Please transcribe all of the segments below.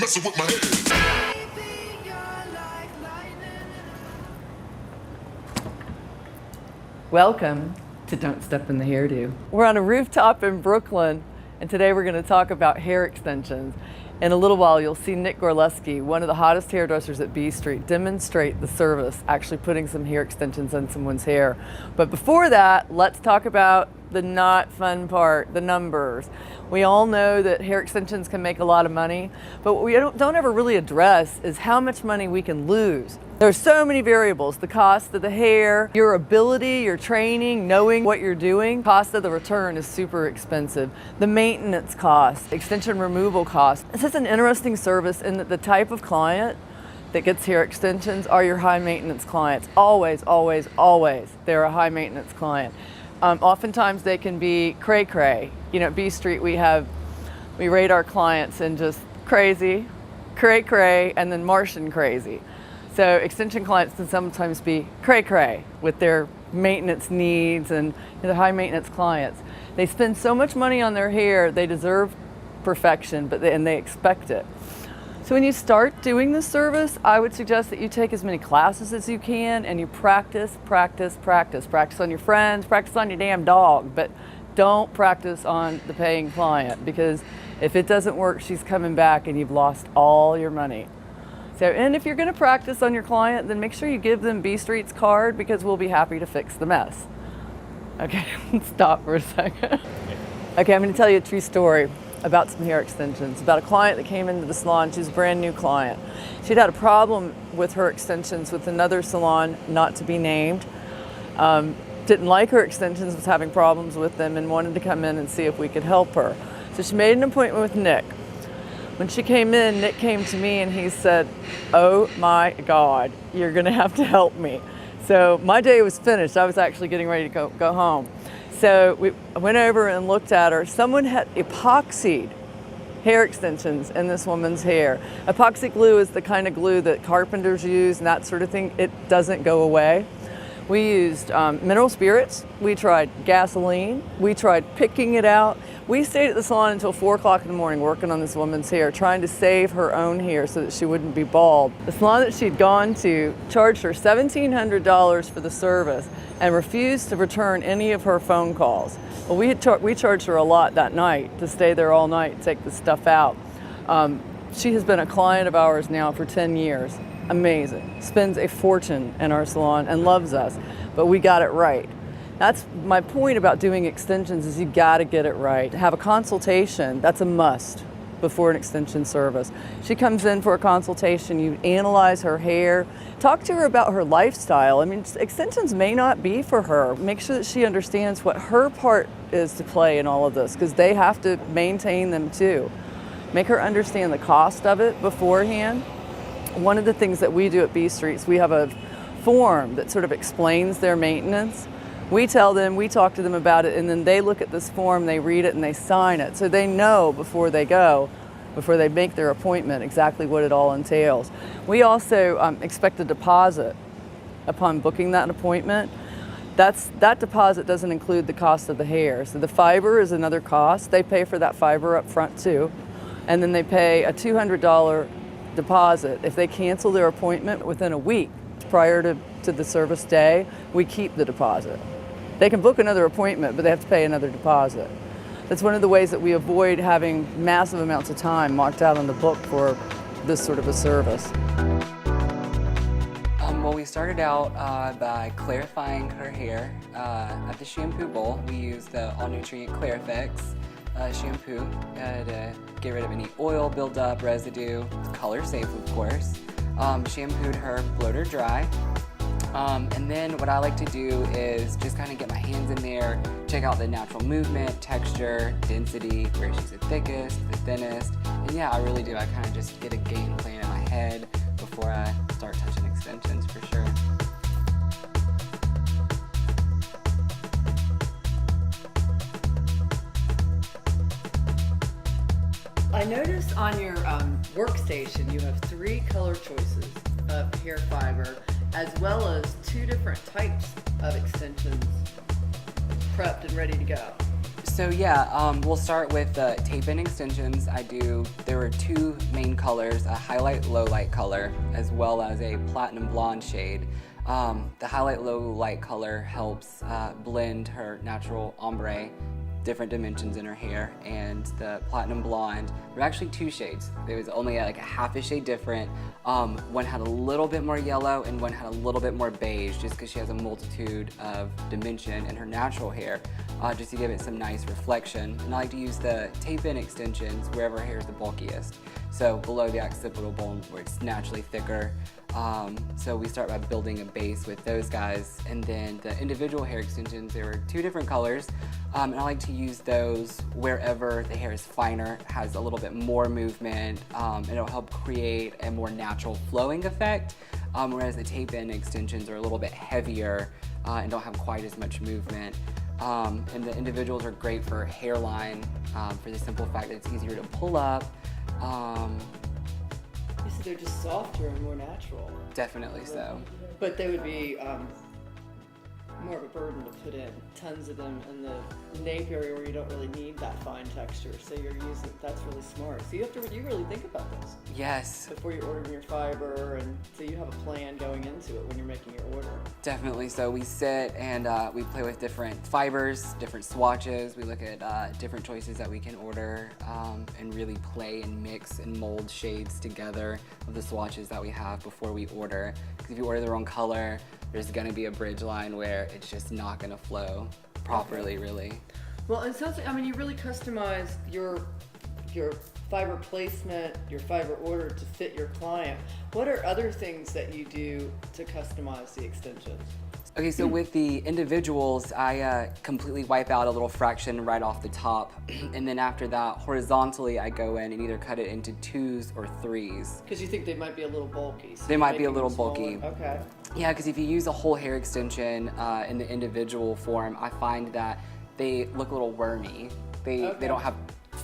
messing with my head. Welcome to Don't Step in the Hairdo. We're on a rooftop in Brooklyn, and today we're going to talk about hair extensions. In a little while, you'll see Nick Gorleski, one of the hottest hairdressers at B Street, demonstrate the service, actually putting some hair extensions on someone's hair. But before that, let's talk about the not fun part, the numbers. We all know that hair extensions can make a lot of money, but what we don't ever really address is how much money we can lose. There are so many variables: the cost of the hair, your ability, your training, knowing what you're doing. Cost of the return is super expensive. The maintenance cost, extension removal cost. This is an interesting service in that the type of client that gets hair extensions are your high maintenance clients. Always, always, always, they're a high maintenance client. Oftentimes they can be cray-cray. You know, at B Street we rate our clients in just crazy, cray-cray, and then Martian crazy. So extension clients can sometimes be cray-cray with their maintenance needs, and they're high maintenance clients. They spend so much money on their hair, they deserve perfection, and they expect it. So when you start doing this service, I would suggest that you take as many classes as you can and you practice, practice, practice. Practice on your friends, practice on your damn dog, but don't practice on the paying client, because if it doesn't work, she's coming back and you've lost all your money. So, and if you're going to practice on your client, then make sure you give them B Street's card, because we'll be happy to fix the mess. Okay, stop for a second. Okay, I'm going to tell you a true story about some hair extensions, about a client that came into the salon. She's a brand new client. She'd had a problem with her extensions with another salon, not to be named. Didn't like her extensions, was having problems with them, and wanted to come in and see if we could help her. So she made an appointment with Nick. When she came in, Nick came to me and he said, "Oh my God, you're gonna have to help me." So my day was finished. I was actually getting ready to go home. So I went over and looked at her. Someone had epoxied hair extensions in this woman's hair. Epoxy glue is the kind of glue that carpenters use and that sort of thing. It doesn't go away. We used mineral spirits. We tried gasoline. We tried picking it out. We stayed at the salon until 4 o'clock in the morning working on this woman's hair, trying to save her own hair so that she wouldn't be bald. The salon that she'd gone to charged her $1,700 for the service and refused to return any of her phone calls. Well, we charged her a lot that night to stay there all night and take the stuff out. She has been a client of ours now for 10 years. Amazing. Spends a fortune in our salon and loves us, but we got it right. That's my point about doing extensions, is you got to get it right. Have a consultation, that's a must before an extension service. She comes in for a consultation, you analyze her hair, talk to her about her lifestyle. I mean, extensions may not be for her. Make sure that she understands what her part is to play in all of this, because they have to maintain them too. Make her understand the cost of it beforehand. One of the things that we do at B Street is we have a form that sort of explains their maintenance. We tell them, we talk to them about it, and then they look at this form, they read it, and they sign it. So they know before they go, before they make their appointment, exactly what it all entails. We also expect a deposit upon booking that appointment. That deposit doesn't include the cost of the hair. So the fiber is another cost. They pay for that fiber up front too. And then they pay a $200 deposit. If they cancel their appointment within a week prior to the service day, we keep the deposit. They can book another appointment, but they have to pay another deposit. That's one of the ways that we avoid having massive amounts of time marked out on the book for this sort of a service. Well, we started out by clarifying her hair. At the shampoo bowl, we used the all-nutrient Clarifix shampoo to get rid of any oil buildup, residue, color safe of course. Shampooed her, blowed her dry. And then what I like to do is just kind of get my hands in there, check out the natural movement, texture, density, where she's the thickest, the thinnest. And yeah, I really do. I kind of just get a game plan in my head before I start touching extensions for sure. I noticed on your workstation you have 3 color choices of hair fiber, as well as 2 different types of extensions prepped and ready to go. So yeah, we'll start with the tape-in extensions. There are two main colors, a highlight low light color, as well as a platinum blonde shade. The highlight low light color helps blend her natural ombre, different dimensions in her hair, and the platinum blonde, there are actually two shades. There was only like a half a shade different. One had a little bit more yellow and one had a little bit more beige, just because she has a multitude of dimension in her natural hair, just to give it some nice reflection. And I like to use the tape-in extensions wherever her hair is the bulkiest. So below the occipital bone where it's naturally thicker. So we start by building a base with those guys, and then the individual hair extensions, there are two different colors, and I like to use those wherever the hair is finer, has a little bit more movement, and it'll help create a more natural flowing effect, whereas the tape-in extensions are a little bit heavier and don't have quite as much movement. And the individuals are great for hairline, for the simple fact that it's easier to pull up. So they're just softer and more natural. Definitely so. But they would be more of a burden to put in. Tons of them in the nape area where you don't really need that fine texture. So you're using, that's really smart. So you really think about this. Yes. Before you're ordering your fiber, and so you have a plan going into it when you're making your order. Definitely. So we sit and we play with different fibers, different swatches. We look at different choices that we can order, and really play and mix and mold shades together of the swatches that we have before we order. Because if you order the wrong color, there's going to be a bridge line where it's just not going to flow properly, really. Well, it sounds like, I mean, you really customize your fiber placement, your fiber order to fit your client. What are other things that you do to customize the extensions? Okay, so with the individuals, I completely wipe out a little fraction right off the top, and then after that, horizontally, I go in and either cut it into 2s or 3s. Because you think they might be a little bulky. So they might be a little bulky. Okay. Yeah, because if you use a whole hair extension in the individual form, I find that they look a little wormy. They don't have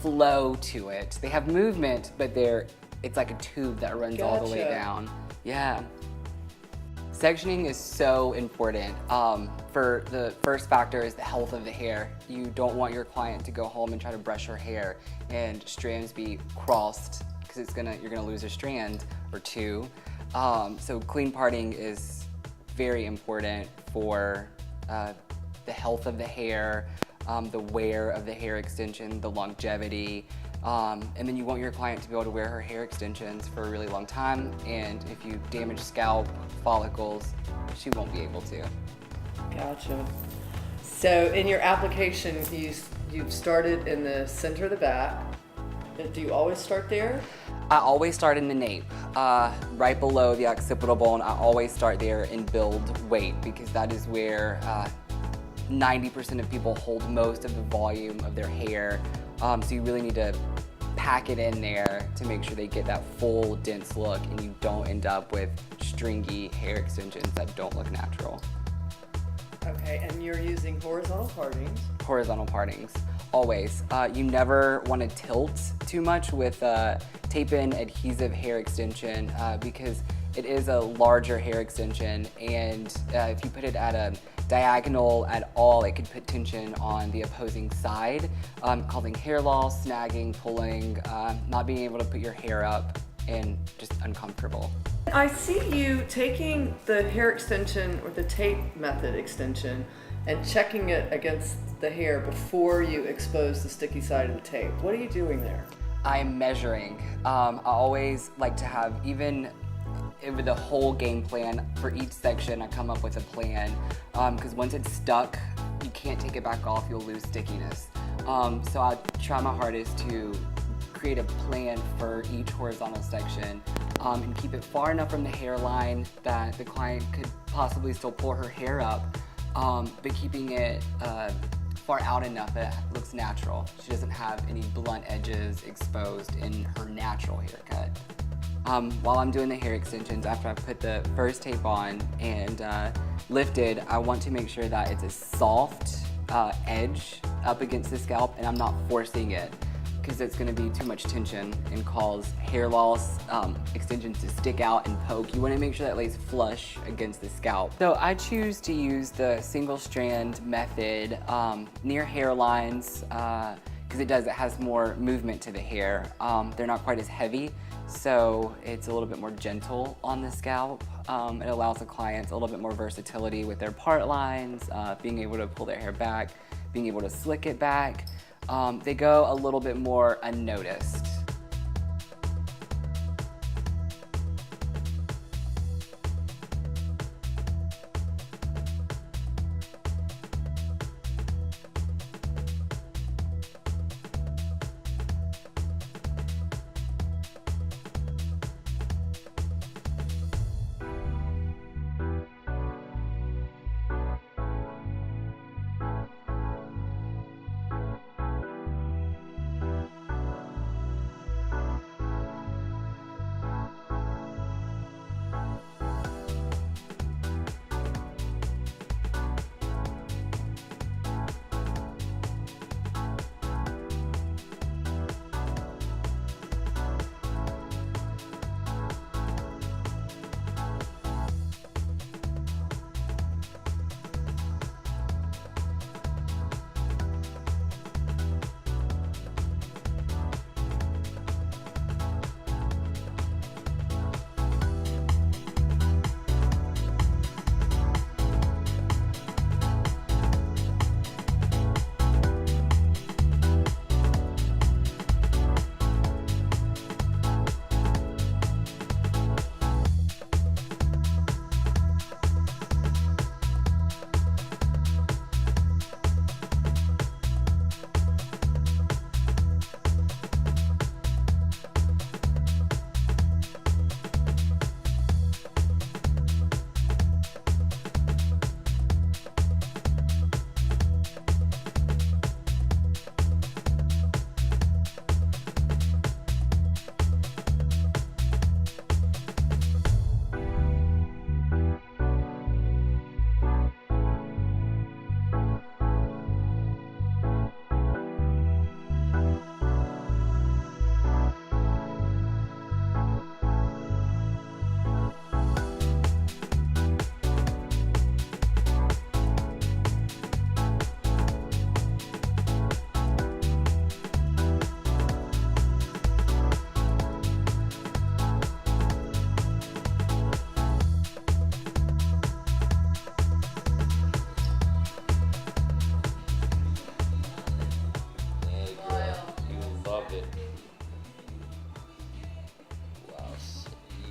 flow to it. They have movement, but it's like a tube that runs all the way down. Yeah. Sectioning is so important. For the first factor is the health of the hair. You don't want your client to go home and try to brush her hair and strands be crossed, because you're gonna lose a strand or two. So clean parting is very important for the health of the hair, the wear of the hair extension, the longevity. And then you want your client to be able to wear her hair extensions for a really long time, and if you damage scalp follicles, she won't be able to. Gotcha. So in your application, you've started in the center of the back. Do you always start there? I always start in the nape, right below the occipital bone. I always start there and build weight, because that is where 90% of people hold most of the volume of their hair. So you really need to pack it in there to make sure they get that full, dense look, and you don't end up with stringy hair extensions that don't look natural. Okay, and you're using horizontal partings. Horizontal partings, always. You never want to tilt too much with tape-in adhesive hair extension, because it is a larger hair extension, and if you put it at a diagonal at all, it could put tension on the opposing side, causing hair loss, snagging, pulling, not being able to put your hair up, and just uncomfortable. I see you taking the hair extension or the tape method extension and checking it against the hair before you expose the sticky side of the tape. What are you doing there? I'm measuring. I always like to have, even with the whole game plan for each section, I come up with a plan, because once it's stuck, you can't take it back off, you'll lose stickiness. So I try my hardest to create a plan for each horizontal section, and keep it far enough from the hairline that the client could possibly still pull her hair up, but keeping it far out enough that it looks natural. She doesn't have any blunt edges exposed in her natural haircut. While I'm doing the hair extensions, after I put the first tape on and lifted, I want to make sure that it's a soft edge up against the scalp, and I'm not forcing it. because it's going to be too much tension and cause hair loss, extensions to stick out and poke. You want to make sure that lays flush against the scalp. So I choose to use the single strand method near hairlines because it has more movement to the hair. They're not quite as heavy, so it's a little bit more gentle on the scalp. It allows the clients a little bit more versatility with their part lines, being able to pull their hair back, being able to slick it back. They go a little bit more unnoticed.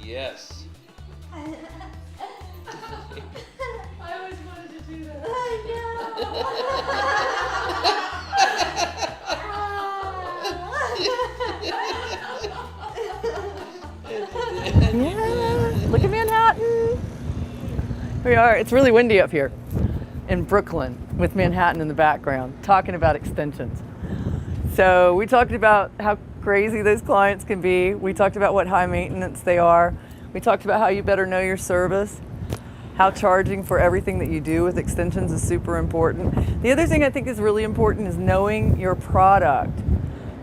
Yes. I always wanted to do that. I know. Yeah, look at Manhattan. We are, it's really windy up here in Brooklyn with Manhattan in the background, talking about extensions. So we talked about how crazy those clients can be. We talked about what high maintenance they are. We talked about how you better know your service, how charging for everything that you do with extensions is super important. The other thing I think is really important is knowing your product.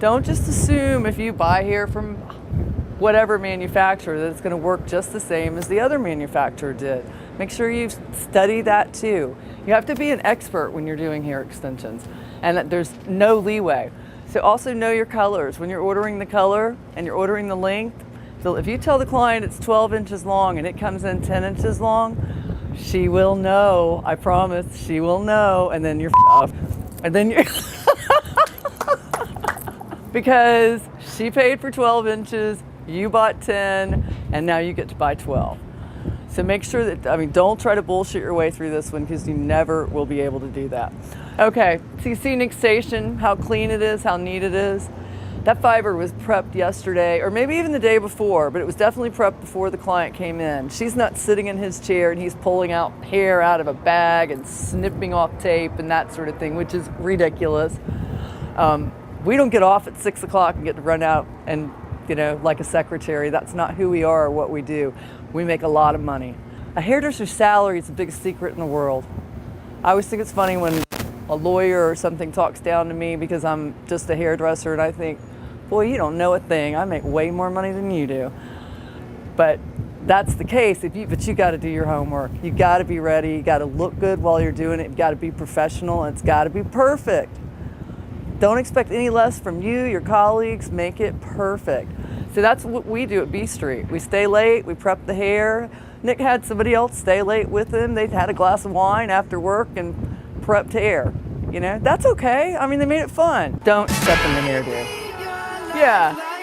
Don't just assume if you buy here from whatever manufacturer that it's going to work just the same as the other manufacturer did. Make sure you study that too. You have to be an expert when you're doing hair extensions, and that there's no leeway. So also know your colors. When you're ordering the color and you're ordering the length, so if you tell the client it's 12 inches long and it comes in 10 inches long, she will know, I promise, she will know, and then you're off. And then you're, because she paid for 12 inches, you bought 10, and now you get to buy 12. So make sure that, don't try to bullshit your way through this one because you never will be able to do that. Okay, so you see Nick Station, how clean it is, how neat it is. That fiber was prepped yesterday, or maybe even the day before, but it was definitely prepped before the client came in. She's not sitting in his chair and he's pulling out hair out of a bag and snipping off tape and that sort of thing, which is ridiculous. We don't get off at 6 o'clock and get to run out and, like a secretary. That's not who we are or what we do. We make a lot of money. A hairdresser's salary is the biggest secret in the world. I always think it's funny when a lawyer or something talks down to me because I'm just a hairdresser, and I think, boy, you don't know a thing. I make way more money than you do. But that's the case. But you got to do your homework. You got to be ready. You got to look good while you're doing it. You got to be professional, and it's got to be perfect. Don't expect any less from you, your colleagues. Make it perfect. So that's what we do at B Street. We stay late. We prep the hair. Nick had somebody else stay late with him. They had a glass of wine after work and prepped hair. You know, that's okay. I mean, they made it fun. Don't step in the hairdo. Yeah.